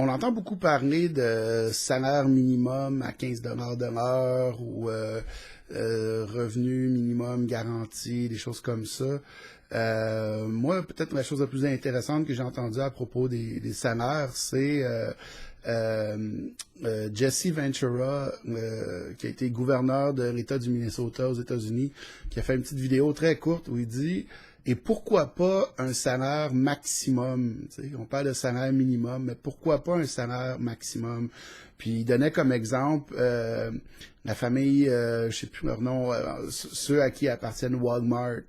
On entend beaucoup parler de salaire minimum à 15 de l'heure ou revenu minimum garanti, des choses comme ça. Moi, peut-être la chose la plus intéressante que j'ai entendue à propos des salaires, c'est Jesse Ventura, qui a été gouverneur de l'État du Minnesota aux États-Unis, qui a fait une petite vidéo très courte où il dit et pourquoi pas un salaire maximum? T'sais, on parle de salaire minimum, mais pourquoi pas un salaire maximum? Puis il donnait comme exemple la famille, je sais plus leur nom, ceux à qui appartiennent Walmart.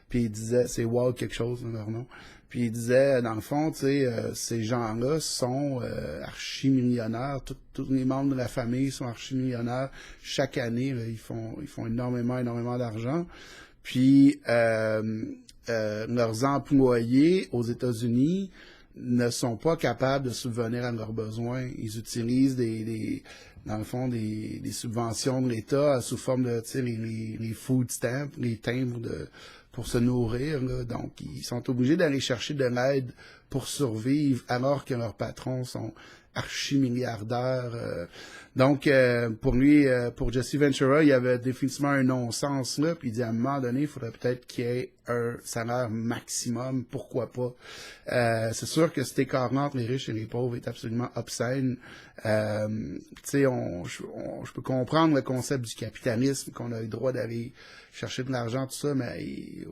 Puis il disait, c'est Wal quelque chose, leur nom. Puis il disait, dans le fond, tu sais, ces gens-là sont archi-millionnaires. Tous les membres de la famille sont archi-millionnaires. Chaque année, là, ils font énormément d'argent. Puis leurs employés aux États-Unis ne sont pas capables de subvenir à leurs besoins. Ils utilisent dans le fond, des subventions de l'État sous forme de, tu sais, les food stamps, les timbres pour se nourrir, là. Donc, ils sont obligés d'aller chercher de l'aide pour survivre alors que leurs patrons sont archi-milliardaires. Donc, pour lui, pour Jesse Ventura, il y avait définitivement un non-sens là. Puis il dit à un moment donné, il faudrait peut-être qu'il y ait un salaire maximum. Pourquoi pas? C'est sûr que cet écart entre les riches et les pauvres est absolument obscène. Tu sais, je peux comprendre le concept du capitalisme, qu'on a le droit d'aller chercher de l'argent, tout ça, mais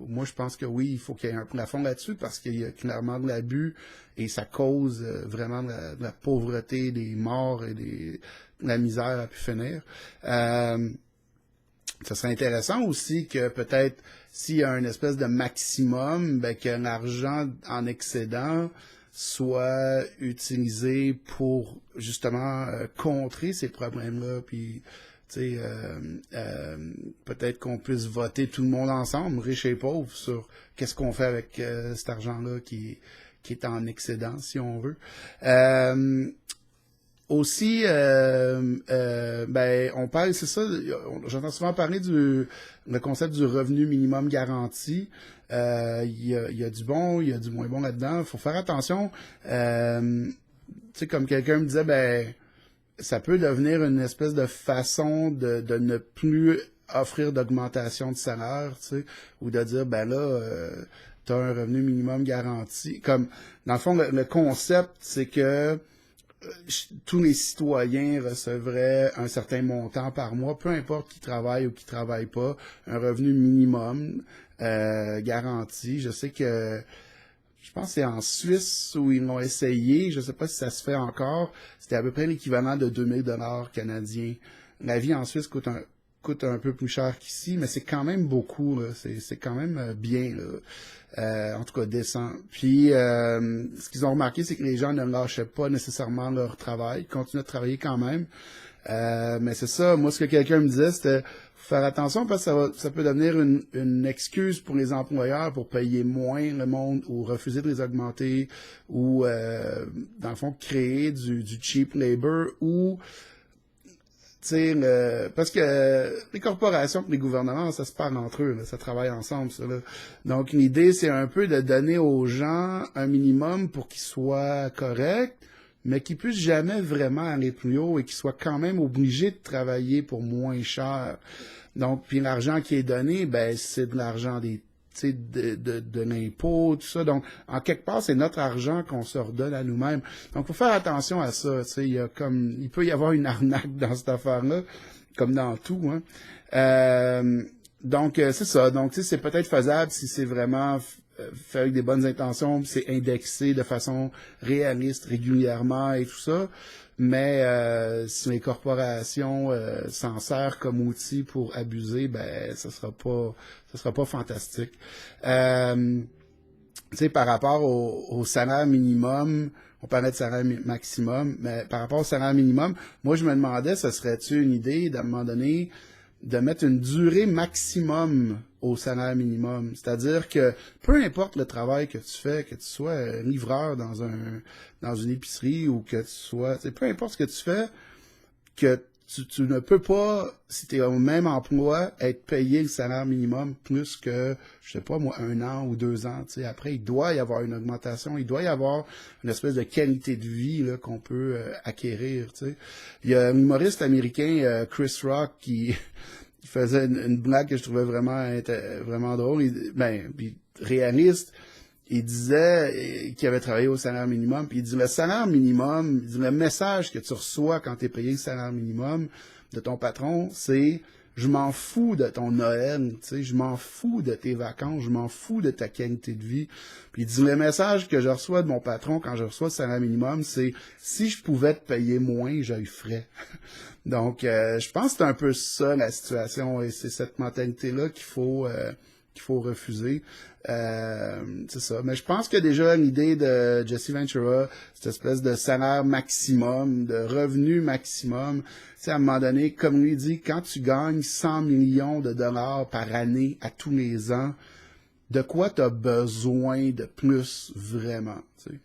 moi, je pense que oui, il faut qu'il y ait un plafond là-dessus parce qu'il y a clairement de l'abus et ça cause vraiment de la pauvreté, des morts et de la misère à pu finir. Ça serait intéressant aussi que peut-être s'il y a une espèce de maximum, ben, que l'argent en excédent soit utilisé pour justement contrer ces problèmes-là, puis tu sais, peut-être qu'on puisse voter tout le monde ensemble, riches et pauvres, sur qu'est-ce qu'on fait avec cet argent-là qui est en excédent, si on veut. Aussi, ben, on parle, c'est ça, j'entends souvent parler le concept du revenu minimum garanti. Il y a du bon, il y a du moins bon là-dedans. Il faut faire attention. Tu sais, comme quelqu'un me disait, ben, ça peut devenir une espèce de façon de ne plus offrir d'augmentation de salaire, tu sais, ou de dire, ben là, tu as un revenu minimum garanti. Comme, dans le fond, le concept, c'est que tous les citoyens recevraient un certain montant par mois, peu importe qui travaille ou qui travaille pas, un revenu minimum garanti. Je sais que je pense que c'est en Suisse où ils l'ont essayé, je sais pas si ça se fait encore, c'était à peu près l'équivalent de 2000 $ canadiens. La vie en Suisse coûte un peu plus cher qu'ici, mais c'est quand même beaucoup, là. C'est quand même bien, là. En tout cas, décent. Puis, ce qu'ils ont remarqué, c'est que les gens ne lâchaient pas nécessairement leur travail, ils continuaient de travailler quand même. Mais c'est ça, moi, ce que quelqu'un me disait, c'était faire attention parce que ça peut devenir une excuse pour les employeurs pour payer moins le monde ou refuser de les augmenter ou, dans le fond, créer du cheap labor ou parce que les corporations et les gouvernements, ça se parle entre eux, là, ça travaille ensemble, ça, là. Donc, l'idée, c'est un peu de donner aux gens un minimum pour qu'ils soient corrects, mais qu'ils puissent jamais vraiment aller plus haut et qu'ils soient quand même obligés de travailler pour moins cher. Donc, puis l'argent qui est donné, ben, c'est de l'argent de l'impôt, tout ça. Donc, en quelque part, c'est notre argent qu'on se redonne à nous-mêmes. Donc, faut faire attention à ça. Il peut y avoir une arnaque dans cette affaire-là, comme dans tout, hein. Donc, c'est ça. Donc, tu sais, c'est peut-être faisable si c'est vraiment fait avec des bonnes intentions, c'est indexé de façon réaliste régulièrement et tout ça. Mais si les corporations s'en servent comme outil pour abuser, ben ça sera pas fantastique. Tu sais, par rapport au salaire minimum, on parlait de salaire maximum, mais par rapport au salaire minimum, moi je me demandais, ce serait-tu une idée d'à un moment donné de mettre une durée maximum au salaire minimum. C'est-à-dire que peu importe le travail que tu fais, que tu sois livreur dans une épicerie ou que tu sois, peu importe ce que tu fais, que tu ne peux pas, si tu es au même emploi, être payé le salaire minimum plus que, je sais pas moi, 1 an ou 2 ans. Tu sais. Après, il doit y avoir une augmentation, il doit y avoir une espèce de qualité de vie là, qu'on peut acquérir. Tu sais. Il y a un humoriste américain, Chris Rock, qui il faisait une blague que je trouvais vraiment drôle, puis réaliste. Il disait qu'il avait travaillé au salaire minimum, puis il dit le salaire minimum, il dit le message que tu reçois quand tu es payé le salaire minimum de ton patron, c'est je m'en fous de ton Noël, tu sais, je m'en fous de tes vacances, je m'en fous de ta qualité de vie. Puis il dit le message que je reçois de mon patron quand je reçois le salaire minimum, c'est si je pouvais te payer moins, je le ferais. Donc je pense que c'est un peu ça la situation et c'est cette mentalité-là qu'il faut refuser. C'est ça. Mais je pense que déjà l'idée de Jesse Ventura, cette espèce de salaire maximum, de revenu maximum, tu sais, à un moment donné, comme lui dit, quand tu gagnes 100 millions de dollars par année à tous les ans, de quoi tu as besoin de plus vraiment, tu sais?